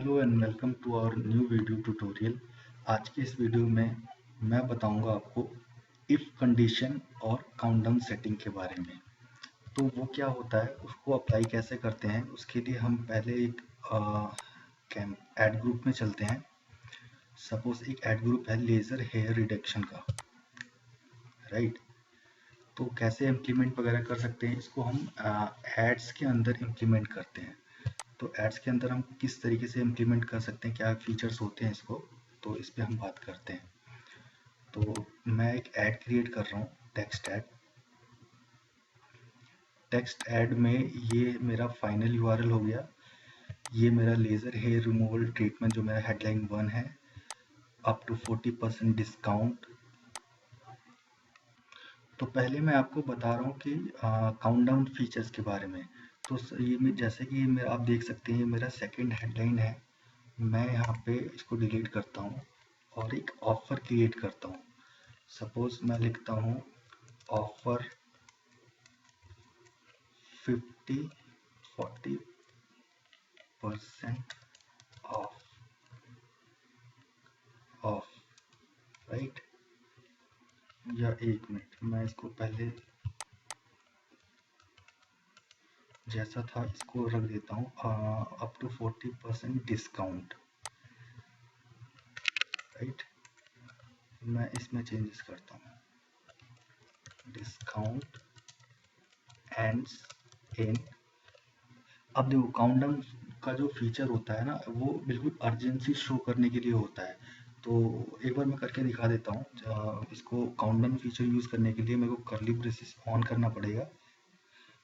Hello and welcome to our new video tutorial. आज के इस वीडियो में मैं बताऊंगा आपको इफ कंडीशन और काउंटडाउन सेटिंग के बारे में। तो वो क्या होता है, उसको अप्लाई कैसे करते हैं, उसके लिए हम पहले एक ऐड ग्रुप में चलते हैं। सपोज एक ऐड ग्रुप है लेज़र हेयर रिडक्शन का, राइट। तो कैसे इम्प्लीमेंट वगैरह कर सकते हैं इसको, हम एड्स के अंदर इम्प्लीमेंट करते हैं। तो एड्स के अंदर हम किस तरीके से इम्प्लीमेंट कर सकते हैं, क्या फीचर्स होते हैं इसको, तो इस पे हम बात करते हैं। तो मैं एक ऐड क्रिएट कर रहा हूँ, टेक्स्ट ऐड। टेक्स्ट ऐड में ये मेरा फाइनल यूआरएल हो गया। ये मेरा लेज़र हेयर रिमूवल ट्रीटमेंट जो मेरा हेडलाइन 1 है, अप टू 40% डिस्काउंट। तो पहले मैं आपको बता रहा हूँ कि काउंटडाउन फीचर्स के बारे में। तो ये जैसे कि ये मेरा आप देख सकते हैं, ये मेरा सेकंड हेडलाइन है। मैं यहाँ पे इसको डिलीट करता हूँ और एक ऑफर क्रिएट करता हूँ। सपोज मैं लिखता हूँ ऑफर 40% ऑफ, राइट। या एक मिनट, मैं इसको पहले जैसा था इसको रख देता हूँ, अप टू 40% डिस्काउंट, राइट। मैं इसमें चेंजेस करता हूँ, डिस्काउंट एंड्स इन। अब देखो काउंटडाउन का जो फीचर होता है ना, वो बिल्कुल अर्जेंसी शो करने के लिए होता है। तो एक बार मैं करके दिखा देता हूँ। इसको काउंटडाउन फीचर यूज़ करने के लिए मेरे को कर्ली ब्रेसेस ऑन करना पड़ेगा।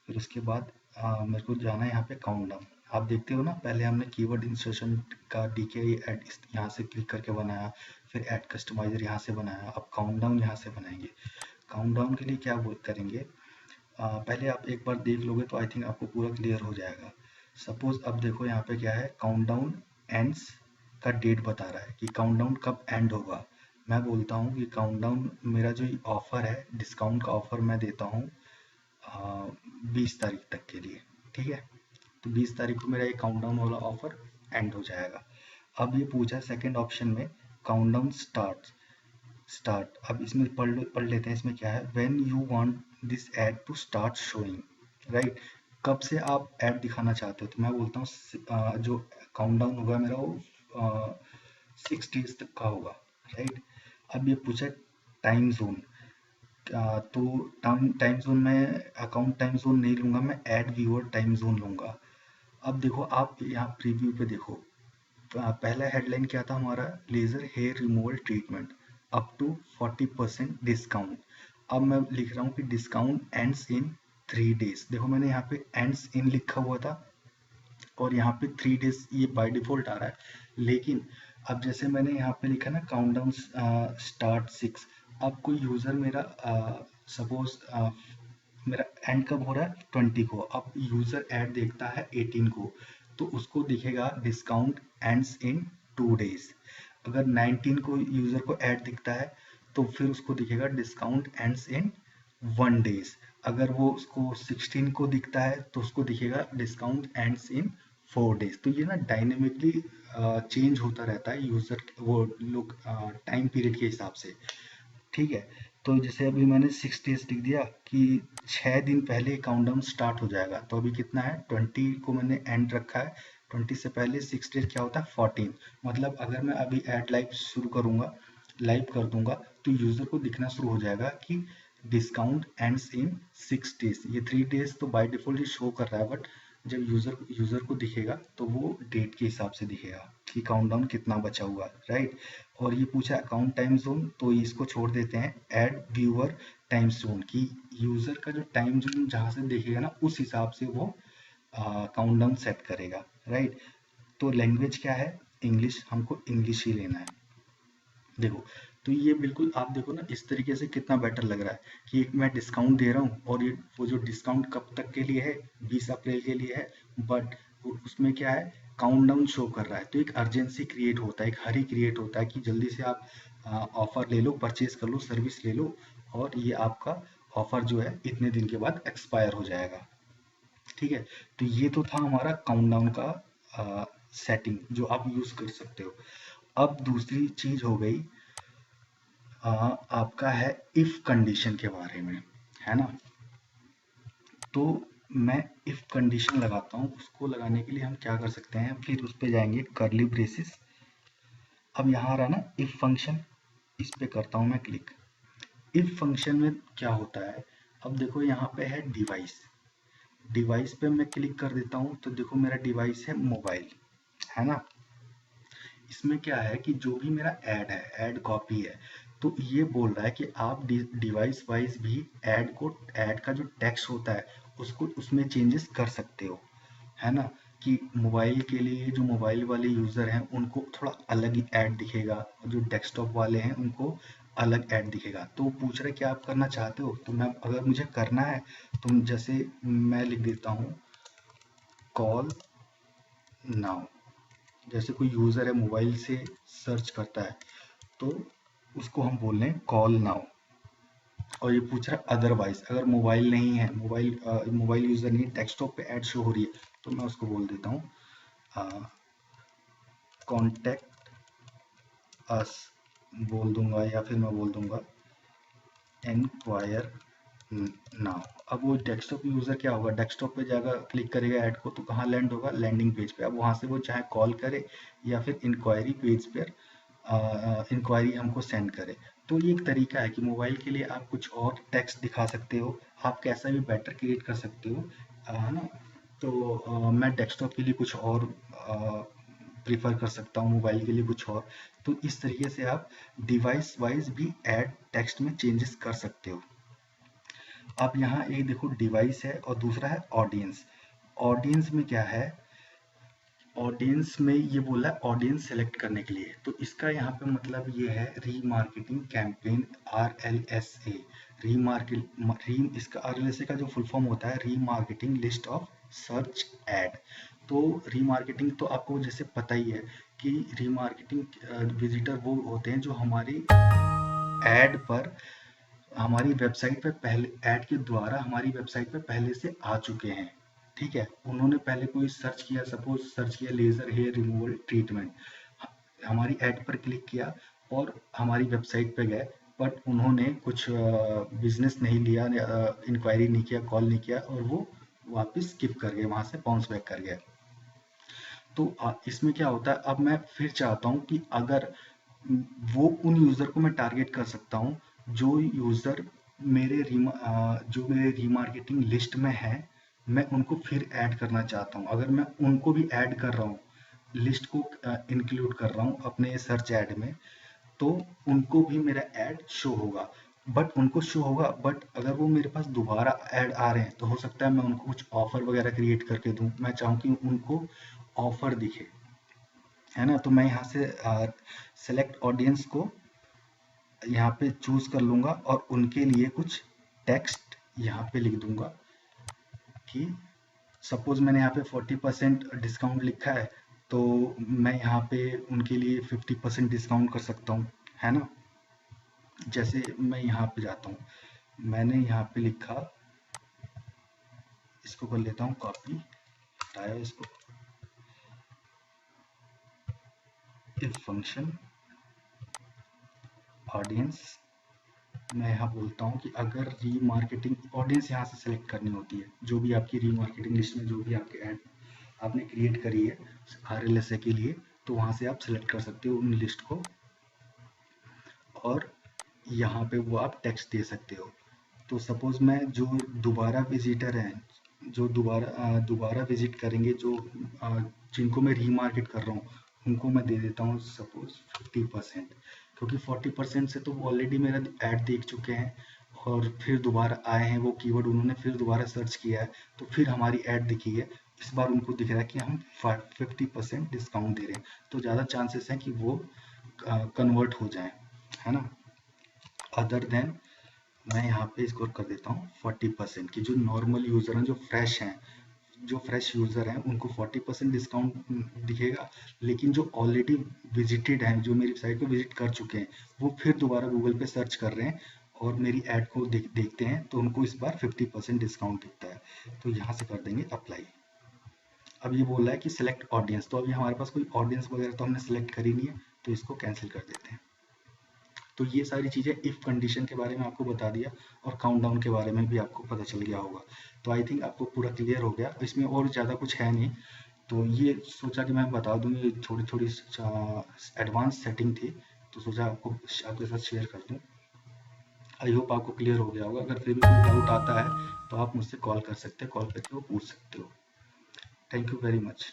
फिर उसके बाद मेरे को जाना है यहाँ पे काउंटडाउन। आप देखते हो ना, पहले हमने कीवर्ड इंसर्शन का डीके ऐड यहाँ से क्लिक करके बनाया, फिर ऐड कस्टमाइजर यहाँ से बनाया, अब काउंटडाउन यहाँ से बनाएंगे। काउंटडाउन के लिए क्या करेंगे, पहले आप एक बार देख लोगे तो आई थिंक आपको पूरा क्लियर हो जाएगा। सपोज अब देखो यहाँ पे क्या है, काउंटडाउन एंड्स का डेट बता रहा है कि काउंटडाउन कब एंड होगा। मैं बोलता हूँ कि काउंटडाउन मेरा जो ऑफर है, डिस्काउंट का ऑफर मैं देता हूँ 20 तारीख तक के लिए, ठीक है। तो 20 तारीख को मेरा ये काउंटडाउन वाला ऑफर एंड हो जाएगा। अब ये पूछा सेकंड ऑप्शन में, काउंटडाउन स्टार्ट। अब इसमें पढ़ लेते हैं, इसमें क्या है, when you want this ad to start showing, right. कब से आप ऐड दिखाना चाहते हो, तो मैं बोलता हूँ जो काउंटडाउन होगा मेरा वो 6 डेज तक का होगा, राइट। अब ये पूछा टाइम जोन, तो टाइम जोन में अकाउंट टाइम जोन नहीं लूंगा, मैं ऐड व्यूअर टाइम जोन लूंगा। अब देखो आप यहाँ प्रीव्यू पे देखो, पहला हेडलाइन क्या था हमारा, laser hair removal treatment up to 40% discount. अब मैं लिख रहा हूँ कि डिस्काउंट एंड्स इन 3 डेज। देखो मैंने यहाँ पे एंड्स इन लिखा हुआ था और यहाँ पे 3 डेज ये बाय डिफॉल्ट आ रहा है। लेकिन अब जैसे मैंने यहाँ पे लिखा ना काउंटडाउन स्टार्ट 6, अब कोई यूजर मेरा सपोज मेरा एंड कब हो रहा है 20 को, अब यूजर ऐड देखता है 18 को, तो उसको दिखेगा डिस्काउंट एंड्स इन 2 डेज। अगर 19 को यूजर को ऐड दिखता है तो फिर उसको दिखेगा डिस्काउंट एंड्स इन 1 डेज। अगर वो उसको 16 को दिखता है तो उसको दिखेगा डिस्काउंट एंड्स इन 4 डेज। तो ये ना डायनेमिकली चेंज होता रहता है यूजर वो लोग टाइम पीरियड के हिसाब से, ठीक है। तो जैसे अभी मैंने 6 डेज लिख दिया कि 6 दिन पहले काउंटडाउन स्टार्ट हो जाएगा। तो अभी कितना है, 20 को मैंने एंड रखा है, 20 से पहले 6 डेज क्या होता है 14। मतलब अगर मैं अभी ऐड लाइव शुरू करूंगा, लाइव कर दूंगा, तो यूजर को दिखना शुरू हो जाएगा कि डिस्काउंट एंड्स इन 6 डेज। ये 3 डेज तो बाय डिफॉल्ट ही शो कर रहा है, बट जब यूजर को दिखेगा तो वो डेट के हिसाब से दिखेगा कि काउंटडाउन कितना बचा हुआ, राइट। और ये पूछा अकाउंट टाइम जोन, तो इसको छोड़ देते हैं ऐड व्यूअर टाइम जोन की, यूजर का जो टाइम जोन जहां से देखेगा ना उस हिसाब से वो काउंटडाउन सेट करेगा, राइट। तो लैंग्वेज क्या है, इंग्लिश, हमको इंग्लिश ही लेना है। देखो तो ये बिल्कुल आप देखो ना इस तरीके से कितना बेटर लग रहा है कि मैं डिस्काउंट दे रहा हूँ और ये वो जो डिस्काउंट कब तक के लिए है, 20 अप्रैल के लिए है, बट उसमें क्या है काउंटडाउन शो कर रहा है। तो एक अर्जेंसी क्रिएट होता है, एक हरी क्रिएट होता है कि जल्दी से आप ऑफर ले लो, परचेज कर लो, सर्विस ले लो, और ये आपका ऑफर जो है इतने दिन के बाद एक्सपायर हो जाएगा, ठीक है। तो ये तो था हमारा काउंटडाउन का सेटिंग जो आप यूज कर सकते हो। अब दूसरी चीज हो गई आपका है इफ कंडीशन के बारे में, है ना। तो मैं इफ कंडीशन लगाता हूँ, उसको लगाने के लिए हम क्या कर सकते हैं, फिर उस पे जाएंगे कर्ली ब्रेसेस। अब यहाँ रहा ना इफ फंक्शन, इस पे करता हूँ मैं क्लिक। इफ फंक्शन में क्या होता है, अब देखो यहाँ पे है डिवाइस, डिवाइस पे मैं क्लिक कर देता हूँ तो देखो मेरा डिवाइस है मोबाइल, है ना। इसमें क्या है कि जो भी मेरा ऐड है, ऐड कॉपी है, तो ये बोल रहा है कि आप डिवाइस वाइज भी ऐड को, ऐड का जो टेक्स्ट होता है उसको उसमें चेंजेस कर सकते हो, है ना। कि मोबाइल के लिए जो मोबाइल वाले यूजर हैं उनको थोड़ा अलग ही ऐड दिखेगा, और जो डेस्कटॉप वाले हैं उनको अलग ऐड दिखेगा। तो पूछ रहे क्या आप करना चाहते हो, तो मैं अगर मुझे करना है तो जैसे मैं लिख देता हूँ कॉल नाउ। जैसे कोई यूजर है मोबाइल से सर्च करता है तो उसको हम बोल रहे हैं कॉल नाउ। और ये पूछ रहा है अदरवाइज, अगर मोबाइल नहीं है, मोबाइल यूजर नहीं, डेस्कटॉप पे ऐड शो हो रही है, तो मैं उसको बोल देता हूँ कॉन्टेक्ट अस बोल दूंगा, या फिर मैं बोल दूंगा एनक्वायर नाउ। अब वो डेस्कटॉप यूजर क्या होगा, डेस्कटॉप पे जाएगा, क्लिक करेगा ऐड को, तो कहाँ लैंड होगा, लैंडिंग पेज पे। अब वहां से वो चाहे कॉल करे या फिर इंक्वायरी पेज पर इंक्वायरी हमको सेंड करे। तो ये एक तरीका है कि मोबाइल के लिए आप कुछ और टेक्स्ट दिखा सकते हो, आप कैसा भी बैटर क्रिएट कर सकते हो, है ना। तो मैं डेस्कटॉप के लिए कुछ और प्रीफर कर सकता हूँ, मोबाइल के लिए कुछ और। तो इस तरीके से आप डिवाइस वाइज भी ऐड टेक्स्ट में चेंजेस कर सकते हो। अब यहाँ एक देखो डिवाइस है और दूसरा है ऑडियंस। ऑडियंस में क्या है, ऑडियंस में ये बोला है ऑडियंस सेलेक्ट करने के लिए, तो इसका यहाँ पे मतलब ये है रीमार्केटिंग कैंपेन, RLSA। इसका RLSA का जो फुल फॉर्म होता है remarketing list of search add. तो रीमार्केटिंग तो आपको जैसे पता ही है कि रीमार्केटिंग विजिटर वो होते हैं जो हमारी एड पर, हमारी वेबसाइट पे पहले, ऐड के द्वारा हमारी वेबसाइट पे पहले से आ चुके हैं। ठीक है, उन्होंने पहले कोई सर्च किया, सपोज सर्च किया लेजर हेयर रिमूवल ट्रीटमेंट, हमारी ऐड पर क्लिक किया और हमारी वेबसाइट पे गए, बट उन्होंने कुछ बिजनेस नहीं लिया, इंक्वायरी नहीं किया, कॉल नहीं किया, और वो वापस स्किप कर गए, वहां से बाउंस बैक कर गए। तो इसमें क्या होता है, अब मैं फिर चाहता हूँ कि अगर वो उन यूजर को मैं टारगेट कर सकता हूँ जो यूजर जो मेरे रीमार्केटिंग लिस्ट में है, मैं उनको फिर ऐड करना चाहता हूँ। अगर मैं उनको भी ऐड कर रहा हूँ, लिस्ट को इंक्लूड कर रहा हूँ अपने सर्च ऐड में, तो उनको भी मेरा ऐड शो होगा। बट उनको शो होगा, बट अगर वो मेरे पास दोबारा ऐड आ रहे हैं तो हो सकता है मैं उनको कुछ ऑफर वगैरह क्रिएट करके दूं, मैं चाहूँ कि उनको ऑफर दिखे, है ना। तो मैं यहाँ से सेलेक्ट ऑडियंस को यहाँ पे चूज कर लूंगा और उनके लिए कुछ टेक्स्ट यहाँ पे लिख दूंगा कि सपोज मैंने यहाँ पे 40% डिस्काउंट लिखा है, तो मैं यहाँ पे उनके लिए 50% डिस्काउंट कर सकता हूँ, है ना। जैसे मैं यहाँ पे जाता हूँ, मैंने यहाँ पे लिखा, इसको कर लेता हूँ कॉपी, हटाया इसको, इफ फंक्शन ऑडियंस। मैं यहाँ बोलता हूँ कि अगर रीमार्केटिंग ऑडियंस यहाँ से सेलेक्ट करनी होती है, जो भी आपकी रीमार्केटिंग लिस्ट में जो भी आपके ऐड आपने क्रिएट करी है RLSA के लिए, तो वहाँ से आप सेलेक्ट कर सकते हो उन लिस्ट को, और यहाँ पे वो आप टेक्स्ट दे सकते हो। तो सपोज मैं जो दोबारा विजिटर हैं, जो दोबारा विजिट करेंगे, जो जिनको मैं रीमार्केट कर रहा हूँ, उनको मैं दे देता हूँ सपोज 50%, क्योंकि 40% से तो वो ऑलरेडी मेरा ऐड देख चुके हैं और फिर दोबारा आए हैं, वो कीवर्ड उन्होंने फिर दोबारा सर्च किया है, तो फिर हमारी ऐड दिखी है, इस बार उनको दिख रहा है कि हम 50% डिस्काउंट दे रहे हैं, तो ज़्यादा चांसेस हैं कि वो कन्वर्ट हो जाए, है ना। अदर देन मैं यहाँ पे स्कोर कर देता हूँ 40% की, जो नॉर्मल यूजर हैं, जो फ्रेश हैं, जो फ्रेश यूजर हैं उनको 40% डिस्काउंट दिखेगा, लेकिन जो ऑलरेडी विजिटेड हैं, जो मेरी साइट को विजिट कर चुके हैं, वो फिर दोबारा गूगल पे सर्च कर रहे हैं और मेरी ऐड को देखते हैं, तो उनको इस बार 50% डिस्काउंट दिखता है। तो यहाँ से कर देंगे अप्लाई। अब ये बोल रहा है कि सिलेक्ट ऑडियंस, तो अभी हमारे पास कोई ऑडियंस वगैरह तो हमने सिलेक्ट करी नहीं है, तो इसको कैंसिल कर देते हैं। तो ये सारी चीज़ें इफ़ कंडीशन के बारे में आपको बता दिया, और काउंटडाउन के बारे में भी आपको पता चल गया होगा। तो आई थिंक आपको पूरा क्लियर हो गया, इसमें और ज़्यादा कुछ है नहीं। तो ये सोचा कि मैं बता दूँ, ये थोड़ी थोड़ी एडवांस सेटिंग थी, तो सोचा आपके साथ शेयर कर दूँ। आई होप आपको क्लियर हो गया होगा। अगर फिर भी कोई डाउट आता है तो आप मुझसे कॉल कर सकते हैं, कॉल करके वो पूछ सकते हो। Thank you very much.